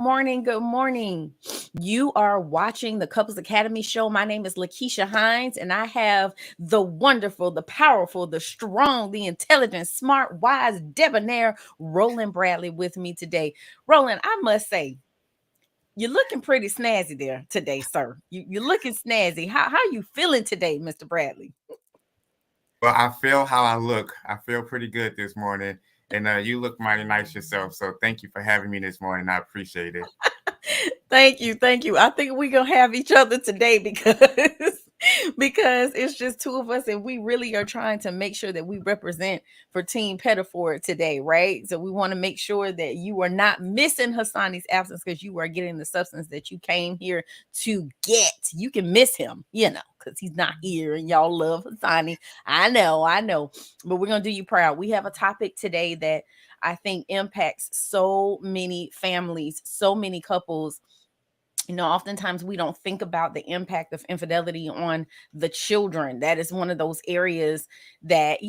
Morning, good morning. You are watching the Couples Academy show. My name is Lakeisha Hines, and I have the wonderful, the powerful, the strong, the intelligent, smart, wise, debonair Roland Bradley with me today. Roland, I must say, you're looking pretty snazzy there today, sir. You're looking snazzy. How you feeling today, Mr. Bradley? Well, I feel how I look. I feel pretty good this morning, and you look mighty nice yourself. So thank you for having me this morning. I appreciate it. Thank you, thank you. I think we're gonna have each other today because because it's just two of us, and we really are trying to make sure that we represent for Team Pettiford today, right? So we want to make sure that you are not missing Hassani's absence because you are getting the substance that you came here to get. You can miss him, because he's not here, and y'all love Hassani. I know, but we're gonna do you proud. We have a topic today that I think impacts so many families, so many couples. Oftentimes we don't think about the impact of infidelity on the children. That is one of those areas that,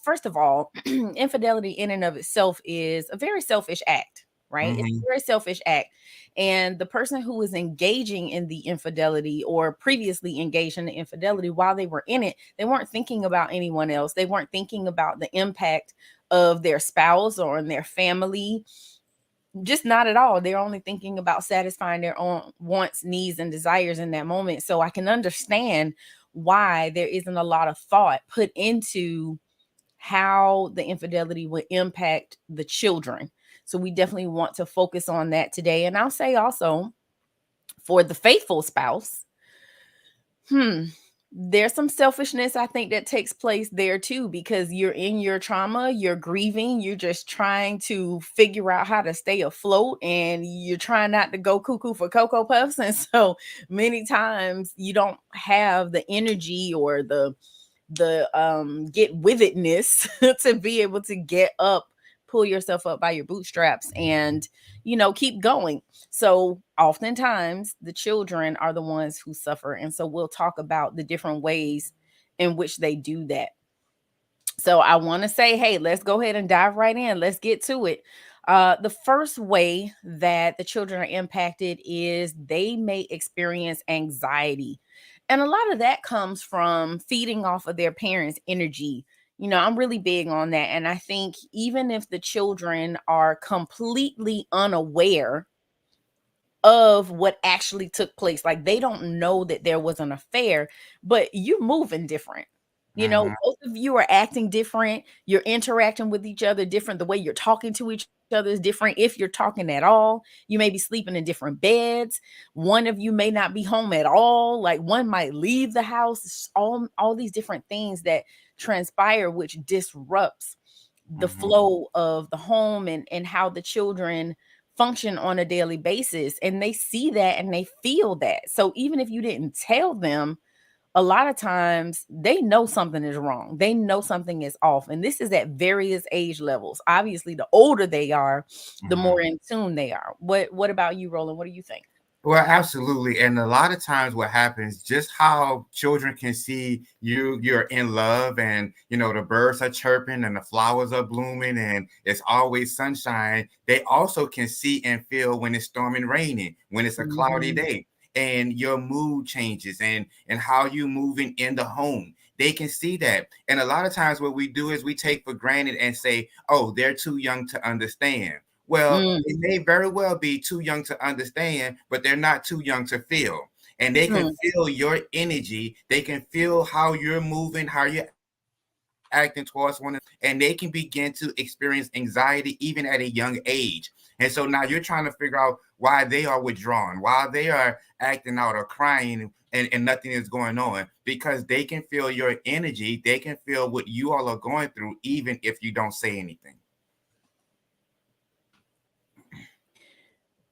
first of all, infidelity in and of itself is a very selfish act, right? It's Hmm. a very selfish act. And the person who is engaging in the infidelity or previously engaged in the infidelity while they were in it, they weren't thinking about anyone else. They weren't thinking about the impact of their spouse or in their family, just not at all. They're only thinking about satisfying their own wants, needs, and desires in that moment. So I can understand why there isn't a lot of thought put into how the infidelity would impact the children. So we definitely want to focus on that today. And I'll say also for the faithful spouse, hmm, there's some selfishness I think that takes place there too, because you're in your trauma, you're grieving, you're just trying to figure out how to stay afloat, and you're trying not to go cuckoo for Cocoa Puffs. And so many times you don't have the energy or the get with itness to be able to get up, pull yourself up by your bootstraps, and keep going. So oftentimes the children are the ones who suffer, and so we'll talk about the different ways in which they do that. So I want to say, hey, let's go ahead and dive right in. Let's get to it. The first way that the children are impacted is they may experience anxiety. And a lot of that comes from feeding off of their parents' energy. I'm really big on that. And I think even if the children are completely unaware of what actually took place, like they don't know that there was an affair, but you're moving different. Hmm. Both of you are acting different. You're interacting with each other different. The way you're talking to each other is different. If you're talking at all, you may be sleeping in different beds. One of you may not be home at all. Like one might leave the house. It's all these different things that transpire, which disrupts the Hmm. flow of the home and how the children function on a daily basis, and they see that and they feel that. So even if you didn't tell them, a lot of times they know something is wrong. They know something is off. And this is at various age levels. Obviously, the older they are, the more Hmm. in tune they are. What about you, Roland? What do you think? Well, absolutely. And a lot of times what happens, just how children can see you're in love, and the birds are chirping and the flowers are blooming and it's always sunshine. They also can see and feel when it's storming, raining, when it's a cloudy Mhm. day, and your mood changes and how you moving in the home. They can see that. And a lot of times what we do is we take for granted and say, oh, they're too young to understand. Well, Mm, they may very well be too young to understand, but they're not too young to feel. And they can mm, feel your energy. They can feel how you're moving, how you're acting towards one another, and they can begin to experience anxiety even at a young age. And so now you're trying to figure out why they are withdrawn, why they are acting out or crying, and nothing is going on, because they can feel your energy. They can feel what you all are going through, even if you don't say anything.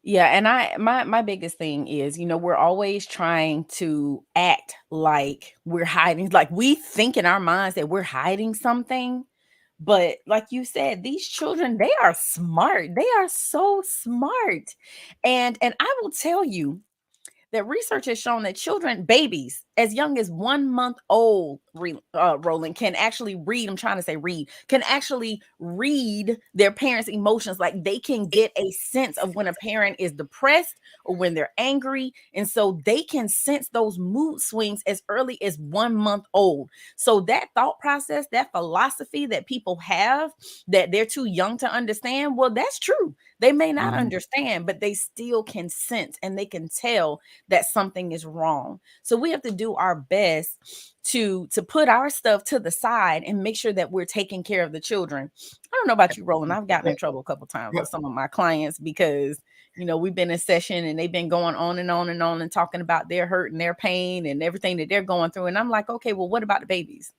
yeah, and my biggest thing is, we're always trying to act like we're hiding, like we think in our minds that we're hiding something. But like you said, these children, they are smart. They are so smart. And I will tell you that research has shown that children, babies, as young as 1 month old, Roland, can actually read. I'm trying to say read, can actually read their parents' emotions. Like they can get a sense of when a parent is depressed or when they're angry. And so they can sense those mood swings as early as 1 month old. So that thought process, that philosophy that people have that they're too young to understand, well, that's true. They may not Mhm. understand, but they still can sense and they can tell that something is wrong. So we have to do our best to put our stuff to the side and make sure that we're taking care of the children. I don't know about you, Roland. I've gotten in trouble a couple times with some of my clients because we've been in session and they've been going on and on and on and talking about their hurt and their pain and everything that they're going through. And I'm like, okay, well, what about the babies?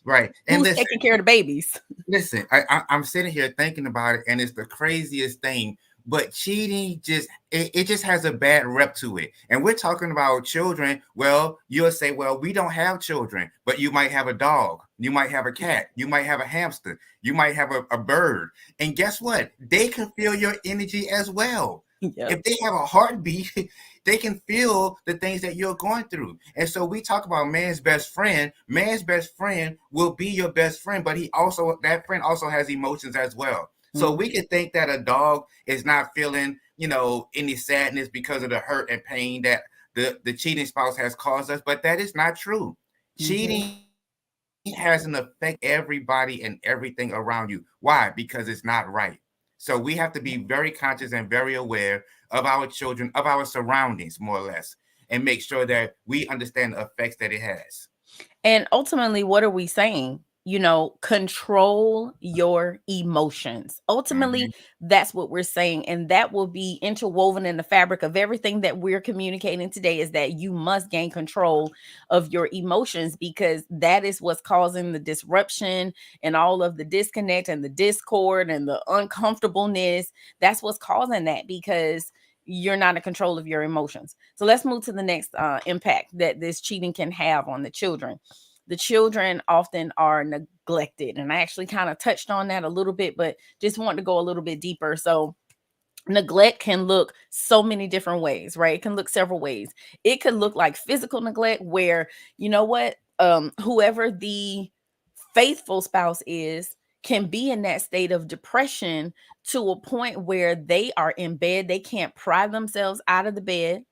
Right. And Who's listen, taking care of the babies? listen, I'm sitting here thinking about it, and it's the craziest thing. But cheating it just has a bad rep to it. And we're talking about children. Well, you'll say, well, we don't have children, but you might have a dog, you might have a cat, you might have a hamster, you might have a bird. And guess what? They can feel your energy as well. Yep. If they have a heartbeat, they can feel the things that you're going through. And so we talk about man's best friend. Man's best friend will be your best friend, but that friend also has emotions as well. So we can think that a dog is not feeling, any sadness because of the hurt and pain that the cheating spouse has caused us, but that is not true. Mm-hmm. Cheating has an effect everybody and everything around you. Why? Because it's not right. So we have to be very conscious and very aware of our children, of our surroundings, more or less, and make sure that we understand the effects that it has. And ultimately, what are we saying? Control your emotions. Ultimately, Mhm. that's what we're saying. And that will be interwoven in the fabric of everything that we're communicating today is that you must gain control of your emotions because that is what's causing the disruption and all of the disconnect and the discord and the uncomfortableness. That's what's causing that because you're not in control of your emotions. So let's move to the next impact that this cheating can have on the children. The children often are neglected. And I actually kind of touched on that a little bit, but just want to go a little bit deeper. So, neglect can look so many different ways, right? It can look several ways. It could look like physical neglect, where, whoever the faithful spouse is can be in that state of depression to a point where they are in bed, they can't pry themselves out of the bed,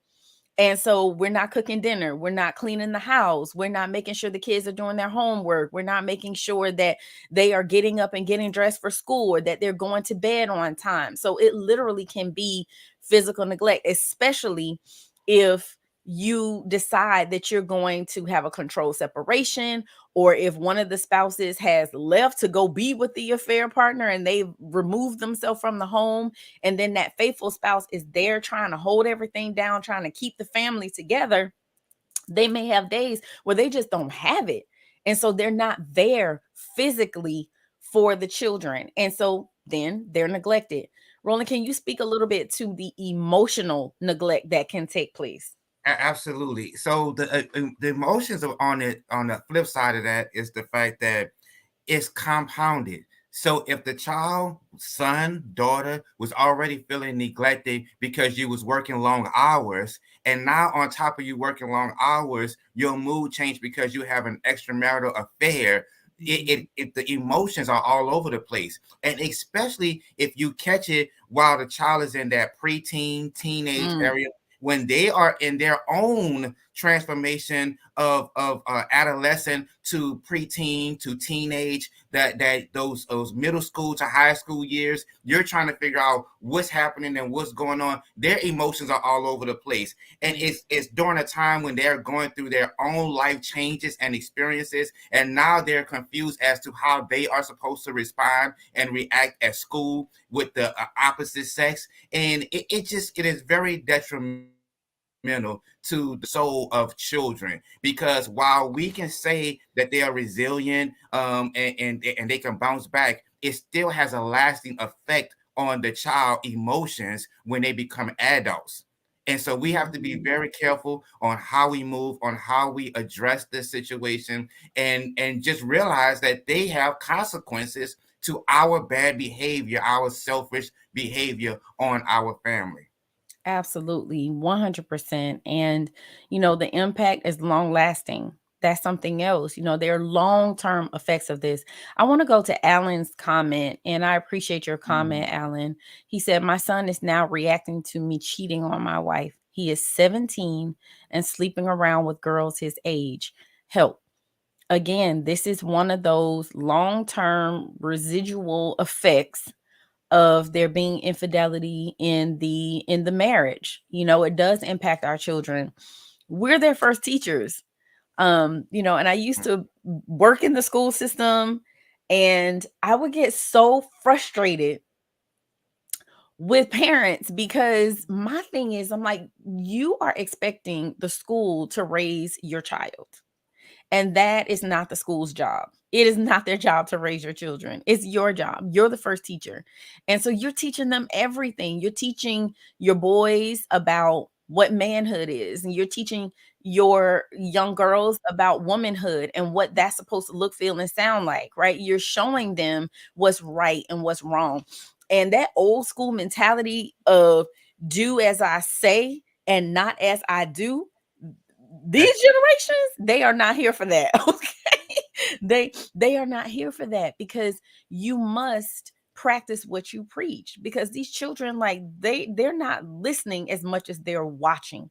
and so we're not cooking dinner. We're not cleaning the house. We're not making sure the kids are doing their homework. We're not making sure that they are getting up and getting dressed for school or that they're going to bed on time. So it literally can be physical neglect, especially if you decide that you're going to have a controlled separation, or if one of the spouses has left to go be with the affair partner and they've removed themselves from the home, and then that faithful spouse is there trying to hold everything down, trying to keep the family together. They may have days where they just don't have it. And so they're not there physically for the children. And so then they're neglected. Roland, can you speak a little bit to the emotional neglect that can take place? Absolutely. So the emotions on the flip side of that is the fact that it's compounded. So if the child, son, daughter was already feeling neglected because you was working long hours, and now on top of you working long hours, your mood changed because you have an extramarital affair. The emotions are all over the place, and especially if you catch it while the child is in that preteen, teenage Mm, area, when they are in their own transformation of adolescent to preteen to teenage, that those middle school to high school years, you're trying to figure out what's happening and what's going on. Their emotions are all over the place, and mm, it's during a time when they're going through their own life changes and experiences, and now they're confused as to how they are supposed to respond and react at school with the opposite sex. And it is very detrimental to the soul of children, because while we can say that they are resilient, and they can bounce back, it still has a lasting effect on the child emotions when they become adults. And so we have to be mhm. very careful on how we move, on how we address this situation, and just realize that they have consequences to our bad behavior, our selfish behavior on our family. Absolutely, 100%. And, the impact is long lasting. That's something else. There are long term effects of this. I want to go to Alan's comment, and I appreciate your comment, Mhm. Alan. He said, my son is now reacting to me cheating on my wife. He is 17 and sleeping around with girls his age. Help. Again, this is one of those long term residual effects of there being infidelity in the marriage. It does impact our children. We're their first teachers. And I used to work in the school system, and I would get so frustrated with parents because my thing is, I'm like, you are expecting the school to raise your child. And that is not the school's job. It is not their job to raise your children. It's your job. You're the first teacher. And so you're teaching them everything. You're teaching your boys about what manhood is, and you're teaching your young girls about womanhood and what that's supposed to look, feel, and sound like, right? You're showing them what's right and what's wrong. And that old school mentality of do as I say and not as I do, these That generations, they are not here for that. Okay, they are not here for that, because you must practice what you preach, because these children, like, they're not listening as much as they're watching.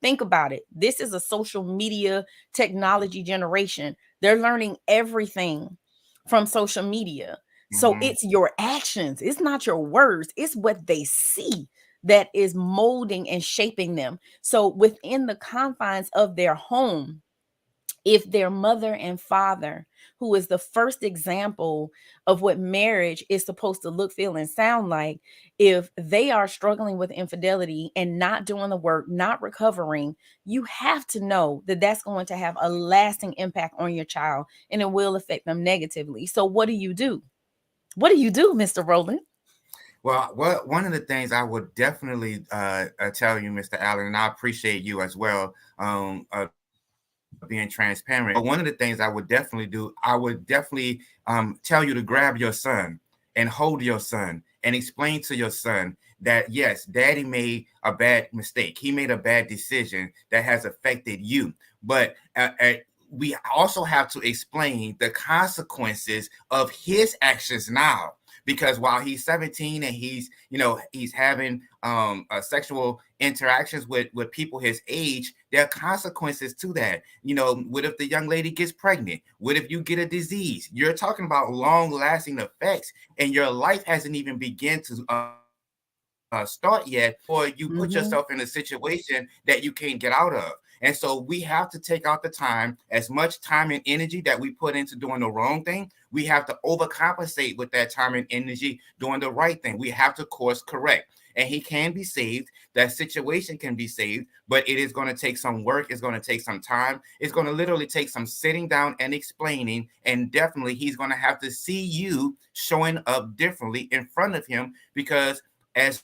Think about it. This is a social media technology generation. They're learning everything from social media. So mhm. it's your actions, it's not your words, it's what they see that is molding and shaping them. So within the confines of their home, if their mother and father, who is the first example of what marriage is supposed to look, feel, and sound like, if they are struggling with infidelity and not doing the work, not recovering, you have to know that that's going to have a lasting impact on your child, and it will affect them negatively. So, what do you do? What do you do, Mr. Rowland? Well, one of the things I would definitely tell you, Mr. Allen, and I appreciate you as well, being transparent. But one of the things I would definitely do, I would definitely tell you to grab your son and hold your son and explain to your son that yes, daddy made a bad mistake. He made a bad decision that has affected you. But we also have to explain the consequences of his actions now, because while he's 17 and he's having sexual interactions with people his age, there are consequences to that. What if the young lady gets pregnant? What if you get a disease? You're talking about long lasting effects, and your life hasn't even begun to start yet, or you put yourself in a Mm-hmm. situation that you can't get out of. And so we have to take out the time, as much time and energy that we put into doing the wrong thing, we have to overcompensate with that time and energy doing the right thing. We have to course correct. And he can be saved. That situation can be saved, but it is going to take some work. It's going to take some time. It's going to literally take some sitting down and explaining. And definitely, he's going to have to see you showing up differently in front of him, because as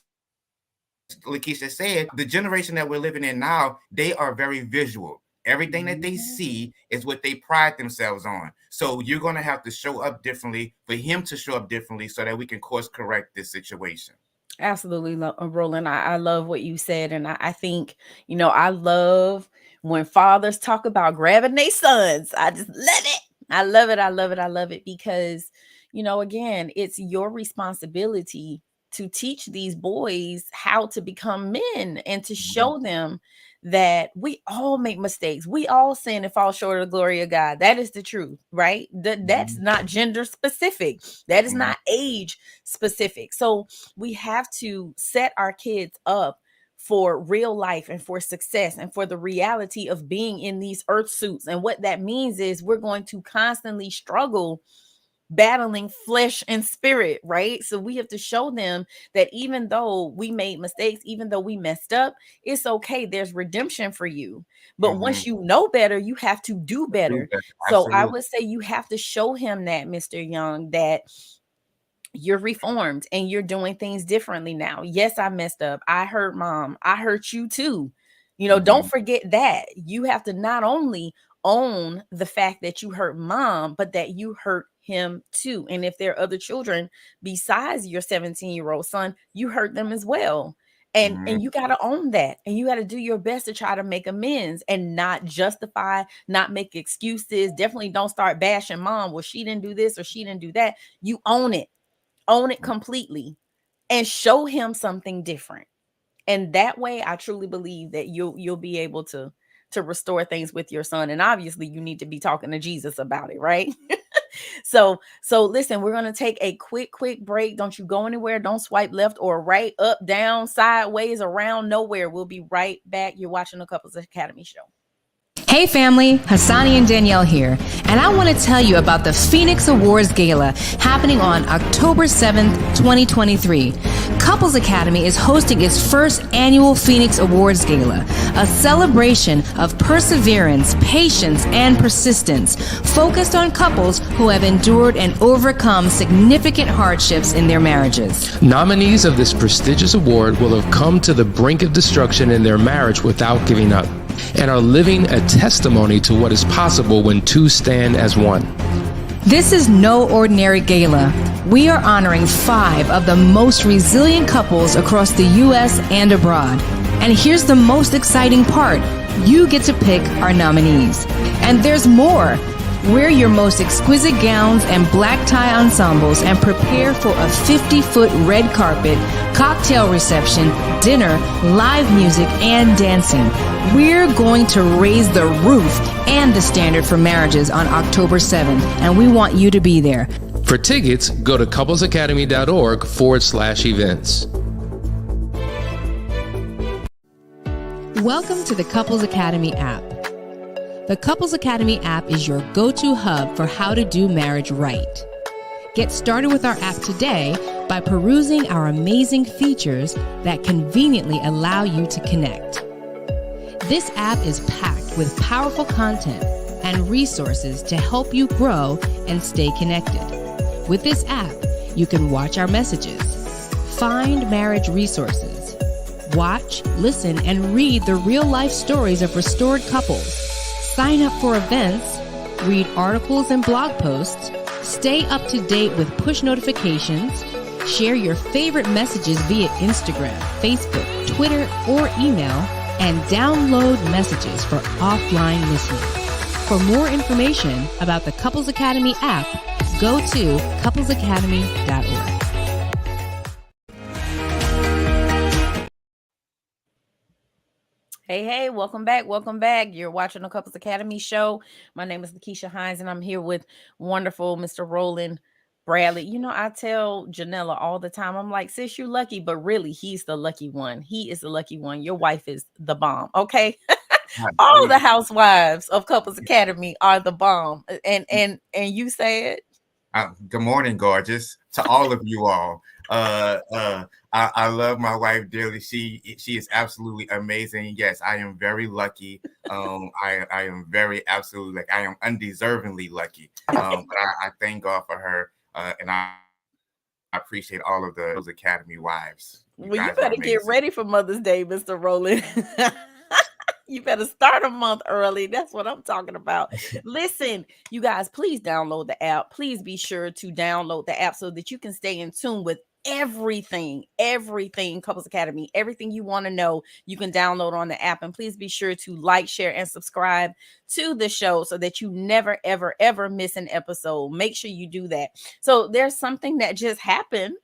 Lakeisha said, the generation that we're living in now, they are very visual. Everything that they see is what they pride themselves on. So you're going to have to show up differently for him to show up differently so that we can course correct this situation. Absolutely, Roland. I love what you said. And I think, I love when fathers talk about grabbing their sons. I just love it. I love it. I love it. I love it because, again, it's your responsibility to teach these boys how to become men and to Mhm. show them that we all make mistakes. We all sin and fall short of the glory of God. That is the truth, right? That's Mhm. not gender specific. That is Mhm. not age specific. So, we have to set our kids up for real life and for success and for the reality of being in these earth suits. And what that means is we're going to constantly struggle battling flesh and spirit, right? So we have to show them that even though we made mistakes, even though we messed up, it's okay. There's redemption for you. But once Mhm. you know better, you have to do Do better. better. So I Absolutely. would say you have to show him that, Mr. Young, that you're reformed and you're doing things differently now. Yes, I messed up. I hurt mom. I hurt you too. Don't Mhm. forget that. You have to not only own the fact that you hurt mom, but that you hurt him too. And if there are other children besides your 17-year-old son, you hurt them as well. And you got to own that, and you got to do your best to try to make amends and not justify, not make excuses. Definitely don't start bashing mom, well, she didn't do this or she didn't do that. You own it completely, and show him something different. And that way I truly believe that you'll be able to restore things with your son. And obviously you need to be talking to Jesus about it, right? So listen, we're going to take a quick break. Don't you go anywhere. Don't swipe left or right, up, down, sideways, around, nowhere. We'll be right back. You're watching the Couples Academy show. Hey family, Hassani and Danielle here, and I want to tell you about the Phoenix Awards Gala happening on October 7th, 2023. Couples Academy is hosting its first annual Phoenix Awards Gala, a celebration of perseverance, patience, and persistence, focused on couples who have endured and overcome significant hardships in their marriages. Nominees of this prestigious award will have come to the brink of destruction in their marriage without giving up, and are living a testimony to what is possible when two stand as one. This is no ordinary gala. We are honoring 5 of the most resilient couples across the U.S. and abroad. And here's the most exciting part. You get to pick our nominees. And there's more. Wear your most exquisite gowns and black tie ensembles and prepare for a 50-foot red carpet, cocktail reception, dinner, live music, and dancing. We're going to raise the roof and the standard for marriages on October 7th, and we want you to be there. For tickets, go to couplesacademy.org/events. Welcome to the Couples Academy app. The Couples Academy app is your go-to hub for how to do marriage right. Get started with our app today by perusing our amazing features that conveniently allow you to connect. This app is packed with powerful content and resources to help you grow and stay connected. With this app, you can watch our messages, find marriage resources, watch, listen, and read the real-life stories of restored couples, sign up for events, read articles and blog posts, stay up to date with push notifications, share your favorite messages via Instagram, Facebook, Twitter, or email, and download messages for offline listening. For more information about the Couples Academy app, go to couplesacademy.org. Hey, welcome back. You're watching the Couples Academy show. My name is Lakeisha Hines, and I'm here with wonderful Mr. Roland Bradley. You know, I tell Janella all the time, I'm like, sis, you're lucky, but really, he's the lucky one. He is the lucky one. Your wife is the bomb, okay? All the housewives of Couples Academy are the bomb. And you said? Good morning, gorgeous, to all of you all. I love my wife dearly. She is absolutely amazing. Yes, I am very lucky. I am very absolutely, like, I am undeservingly lucky. But I thank God for her, and I appreciate all of those Academy wives. Well, you better get ready for Mother's Day, Mr. Roland. You better start a month early. That's what I'm talking about. Listen, you guys, please download the app. Please be sure to download the app so that you can stay in tune with everything Couples Academy, everything you want to know, you can download on the app. And please be sure to like, share, and subscribe to the show so that you never, ever miss an episode. Make sure you do that. So there's something that just happened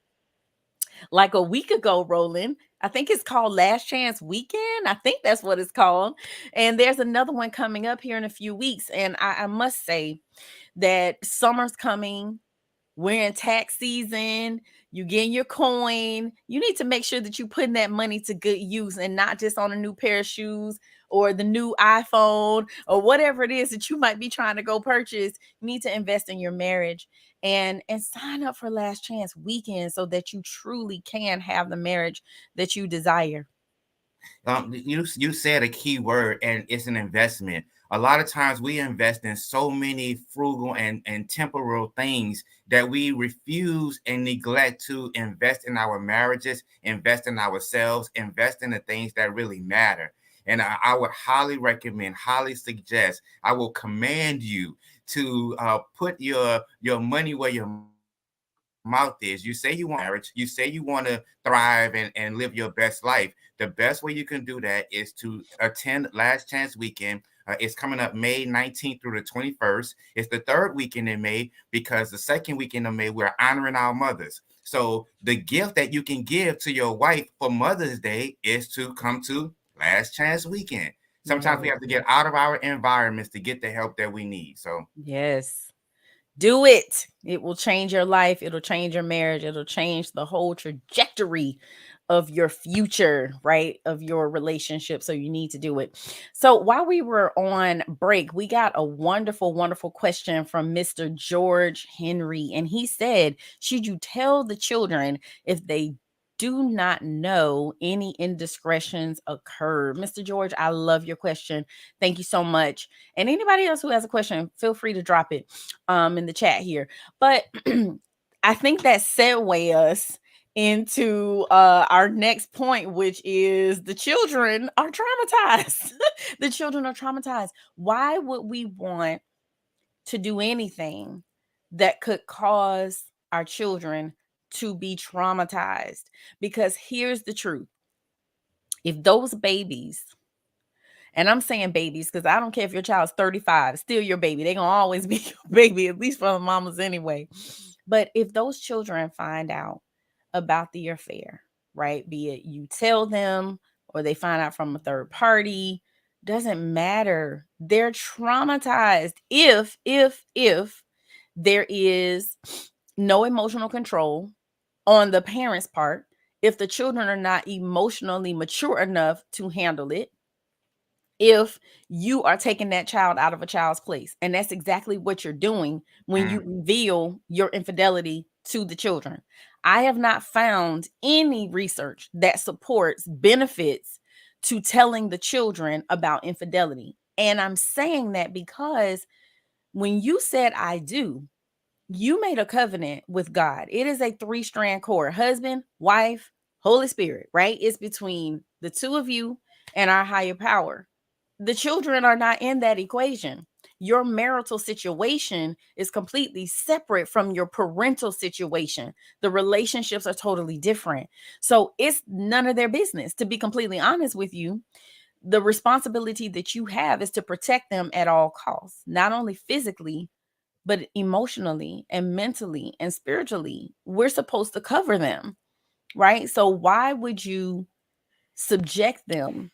like a week ago, Roland. I think it's called Last Chance Weekend. I think that's what it's called. And there's another one coming up here in a few weeks. And I must say that summer's coming. We're in tax season. You getting your coin. You need to make sure that you're putting that money to good use and not just on a new pair of shoes or the new iPhone or whatever it is that you might be trying to go purchase. You need to invest in your marriage and sign up for Last Chance Weekend so that you truly can have the marriage that you desire. You said a key word, and it's an investment. A lot of times we invest in so many frugal and temporal things that we refuse and neglect to invest in our marriages, invest in ourselves, invest in the things that really matter. And I would highly recommend, highly suggest, I will command you to put your money where your mouth is. You say you want marriage, you say you want to thrive and live your best life. The best way you can do that is to attend Last Chance Weekend. It's coming up May 19th through the 21st. It's the third weekend in May because the second weekend of May, we're honoring our mothers. So the gift that you can give to your wife for Mother's Day is to come to Last Chance Weekend. Sometimes we have to get out of our environments to get the help that we need. So yes. Do it. It will change your life. It'll change your marriage. It'll change the whole trajectory of your future, right? Of your relationship. So you need to do it. So while we were on break, we got a wonderful, wonderful question from Mr. George Henry. And he said, should you tell the children if they do not know any indiscretions occurred? Mr. George, I love your question. Thank you so much. And anybody else who has a question, feel free to drop it in the chat here. But I think that segue us into our next point, which is the children are traumatized. The children are traumatized. Why would we want to do anything that could cause our children to be traumatized? Because here's the truth. If those babies, and I'm saying babies because I don't care if your child's 35, still your baby. They're going to always be your baby, at least for the mamas anyway. But if those children find out about the affair, right, be it you tell them or they find out from a third party, doesn't matter. They're traumatized if there is no emotional control on the parents' part, if the children are not emotionally mature enough to handle it, if you are taking that child out of a child's place. And that's exactly what you're doing when you reveal your infidelity to the children. I have not found any research that supports benefits to telling the children about infidelity. And I'm saying that because when you said I do, you made a covenant with God. It is a 3-strand cord: husband, wife, Holy Spirit, right? It's between the two of you and our higher power. The children are not in that equation. Your marital situation is completely separate from your parental situation. The relationships are totally different. So it's none of their business. To be completely honest with you, the responsibility that you have is to protect them at all costs, not only physically, but emotionally and mentally and spiritually. We're supposed to cover them, right? So why would you subject them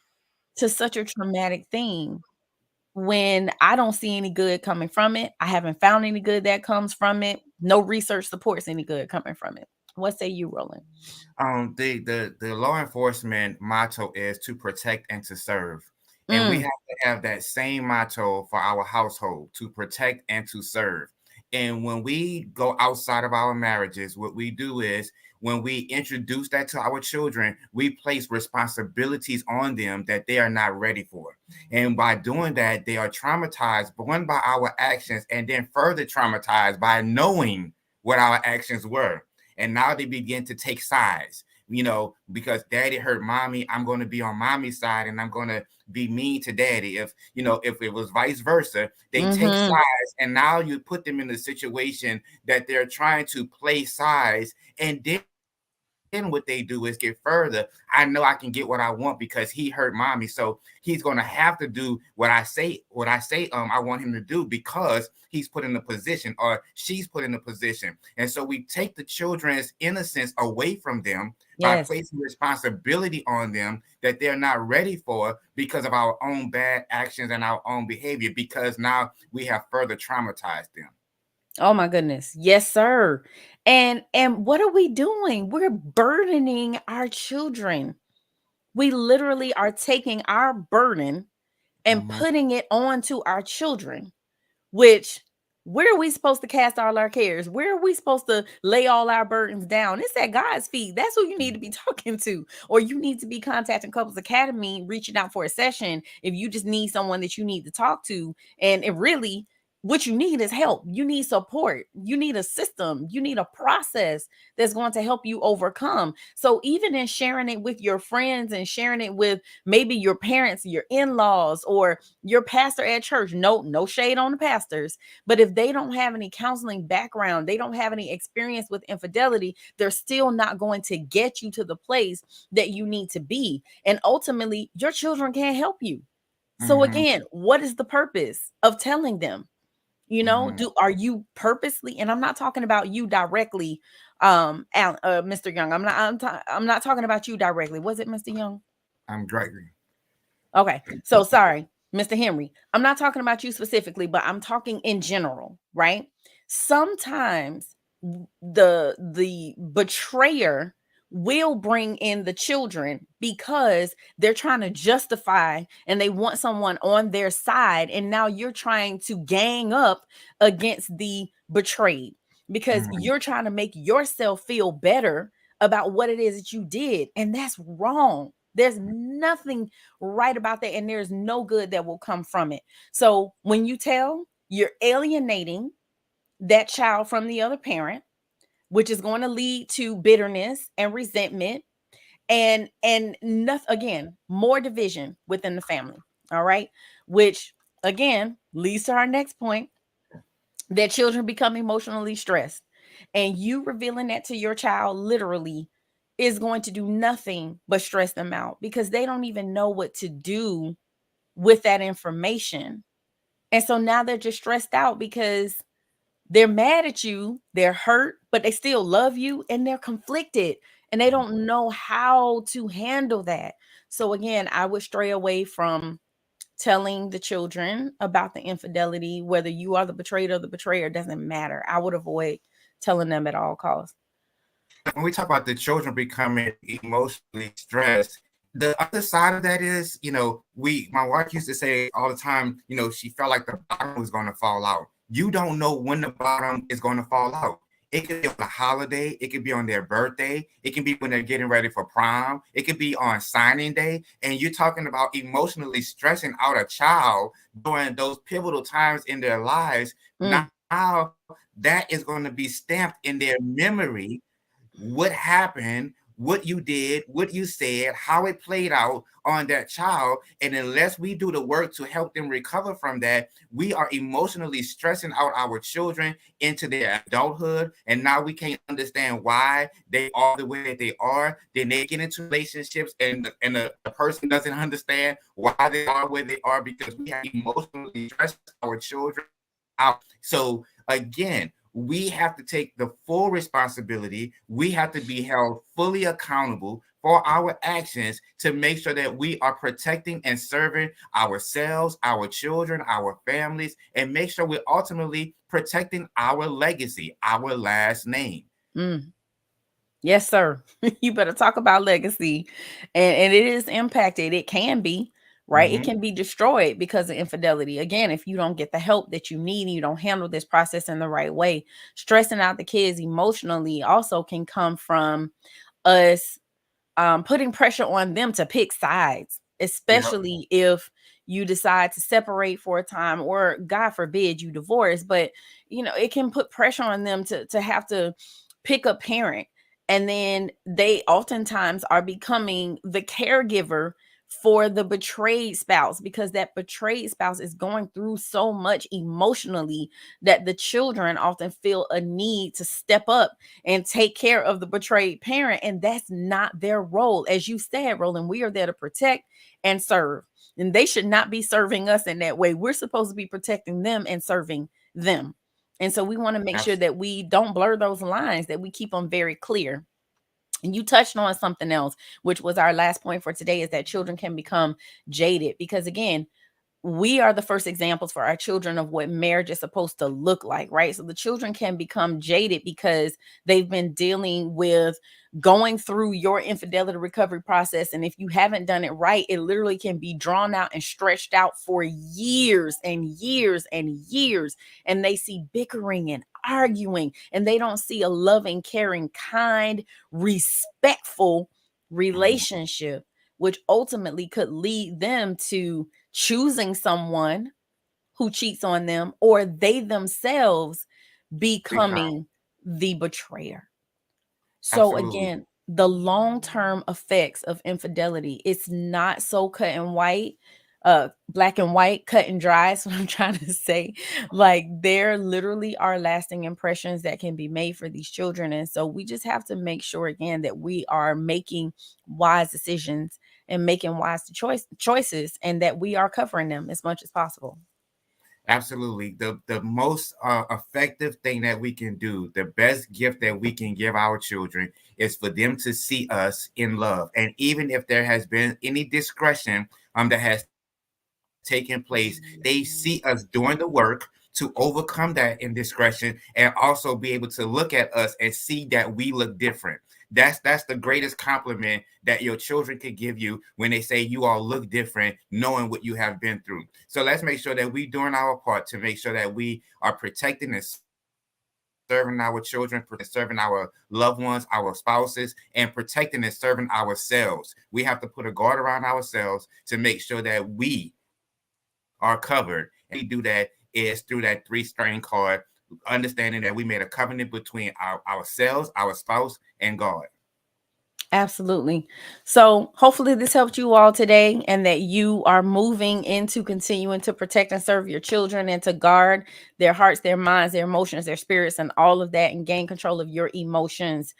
to such a traumatic thing when I don't see any good coming from it? I haven't found any good that comes from it. No research supports any good coming from it. What say you, Roland? The law enforcement motto is to protect and to serve. And we have to have that same motto for our household: to protect and to serve. And when we go outside of our marriages, what we do is when we introduce that to our children, we place responsibilities on them that they are not ready for. And by doing that, they are traumatized, one, by our actions, and then further traumatized by knowing what our actions were. And now they begin to take sides, because daddy hurt mommy, I'm going to be on mommy's side and I'm going to be mean to daddy. If it was vice versa, they take sides, and now you put them in a situation that they're trying to play sides. And then what they do is get further. I know I can get what I want because he hurt mommy, so he's going to have to do what I say I want him to do, because he's put in a position, or she's put in a position. And so we take the children's innocence away from them by placing responsibility on them that they're not ready for because of our own bad actions and our own behavior, because now we have further traumatized them. Oh my goodness. Yes, sir. And what are we doing? We're burdening our children. We literally are taking our burden and putting it onto our children, which, where are we supposed to cast all our cares? Where are we supposed to lay all our burdens down? It's at God's feet. That's who you need to be talking to. Or you need to be contacting Couples Academy, reaching out for a session if you just need someone that you need to talk to. And it really, what you need is help. You need support. You need a system. You need a process that's going to help you overcome. So even in sharing it with your friends and sharing it with maybe your parents, your in-laws, or your pastor at church, no shade on the pastors, but if they don't have any counseling background, they don't have any experience with infidelity, they're still not going to get you to the place that you need to be. And ultimately, your children can't help you. So Mm-hmm. again, what is the purpose of telling them? Mm-hmm. Are you purposely, and I'm not talking about you directly, Mr. Young. I'm not talking about you directly. Was it Mr. Young? I'm Gregory. Okay. So sorry, Mr. Henry. I'm not talking about you specifically, but I'm talking in general, right? Sometimes the betrayer will bring in the children because they're trying to justify and they want someone on their side, and now you're trying to gang up against the betrayed because Mm-hmm. you're trying to make yourself feel better about what it is that you did, and that's wrong. There's nothing right about that, and there's no good that will come from it. So when you tell, you're alienating that child from the other parent, which is going to lead to bitterness and resentment, and nothing, again, more division within the family. All right, which again leads to our next point, that children become emotionally stressed, and you revealing that to your child literally is going to do nothing but stress them out because they don't even know what to do with that information. And so now they're just stressed out because they're mad at you, they're hurt, but they still love you, and they're conflicted and they don't know how to handle that. So again, I would stray away from telling the children about the infidelity. Whether you are the betrayed or the betrayer, doesn't matter. I would avoid telling them at all costs. When we talk about the children becoming emotionally stressed, the other side of that is, my wife used to say all the time, she felt like the bottom was going to fall out. You don't know when the bottom is going to fall out. It could be on a holiday. It could be on their birthday. It can be when they're getting ready for prom. It could be on signing day. And you're talking about emotionally stressing out a child during those pivotal times in their lives. Mm, Now that is going to be stamped in their memory, what happened, what you did, what you said, how it played out on that child. And unless we do the work to help them recover from that, we are emotionally stressing out our children into their adulthood. And now we can't understand why they are the way that they are. Then they get into relationships and the person doesn't understand why they are where they are because we have emotionally stressed our children out. So again, we have to take the full responsibility. We have to be held fully accountable for our actions to make sure that we are protecting and serving ourselves, our children, our families, and make sure we're ultimately protecting our legacy, our last name. mm. Yes, sir. You better talk about legacy. And it is impacted. It can be, right? It Mm-hmm. can be destroyed because of infidelity. Again, if you don't get the help that you need and you don't handle this process in the right way, stressing out the kids emotionally also can come from us putting pressure on them to pick sides, Yep. especially if you decide to separate for a time, or God forbid you divorce. But it can put pressure on them to have to pick a parent, and then they oftentimes are becoming the caregiver for the betrayed spouse, because that betrayed spouse is going through so much emotionally that the children often feel a need to step up and take care of the betrayed parent. And that's not their role. As you said, Roland, we are there to protect and serve. And they should not be serving us in that way. We're supposed to be protecting them and serving them. And so we want to make sure Absolutely. that we don't blur those lines, that we keep them very clear. And you touched on something else, which was our last point for today, is that children can become jaded because, again, we are the first examples for our children of what marriage is supposed to look like, right? So the children can become jaded because they've been dealing with going through your infidelity recovery process. And if you haven't done it right, it literally can be drawn out and stretched out for years and years and years. And they see bickering and arguing, and they don't see a loving, caring, kind, respectful relationship, which ultimately could lead them to choosing someone who cheats on them, or they themselves Become becoming the betrayer. So absolutely. again, the long-term effects of infidelity, it's not so cut and white, black and white, cut and dry. So I'm trying to say, like, there literally are lasting impressions that can be made for these children. And so we just have to make sure again that we are making wise decisions and making wise choices, and that we are covering them as much as possible. Absolutely. The most effective thing that we can do, the best gift that we can give our children is for them to see us in love. And even if there has been any discretion that has taken place, they see us doing the work to overcome that indiscretion and also be able to look at us and see that we look different. That's the greatest compliment that your children could give you when they say you all look different, knowing what you have been through. So let's make sure that we doing our part to make sure that we are protecting and serving our children, serving our loved ones, our spouses, and protecting and serving ourselves. We have to put a guard around ourselves to make sure that we are covered. And the way we do that is through that three-string card, understanding that we made a covenant between ourselves, our spouse, and God. Absolutely. So hopefully this helped you all today, and that you are moving into continuing to protect and serve your children and to guard their hearts, their minds, their emotions, their spirits, and all of that, and gain control of your emotions.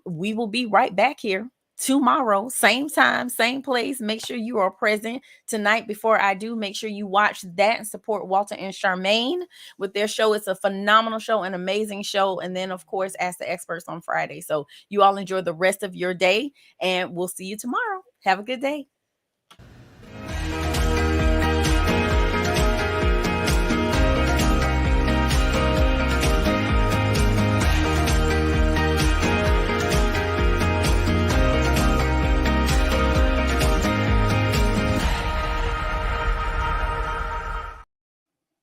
We will be right back here tomorrow, same time, same place. Make sure you are present tonight. Before I do, make sure you watch that and support Walter and Charmaine with their show. It's a phenomenal show, an amazing show. And then, of course, Ask the Experts on Friday. So you all enjoy the rest of your day, and we'll see you tomorrow. Have a good day.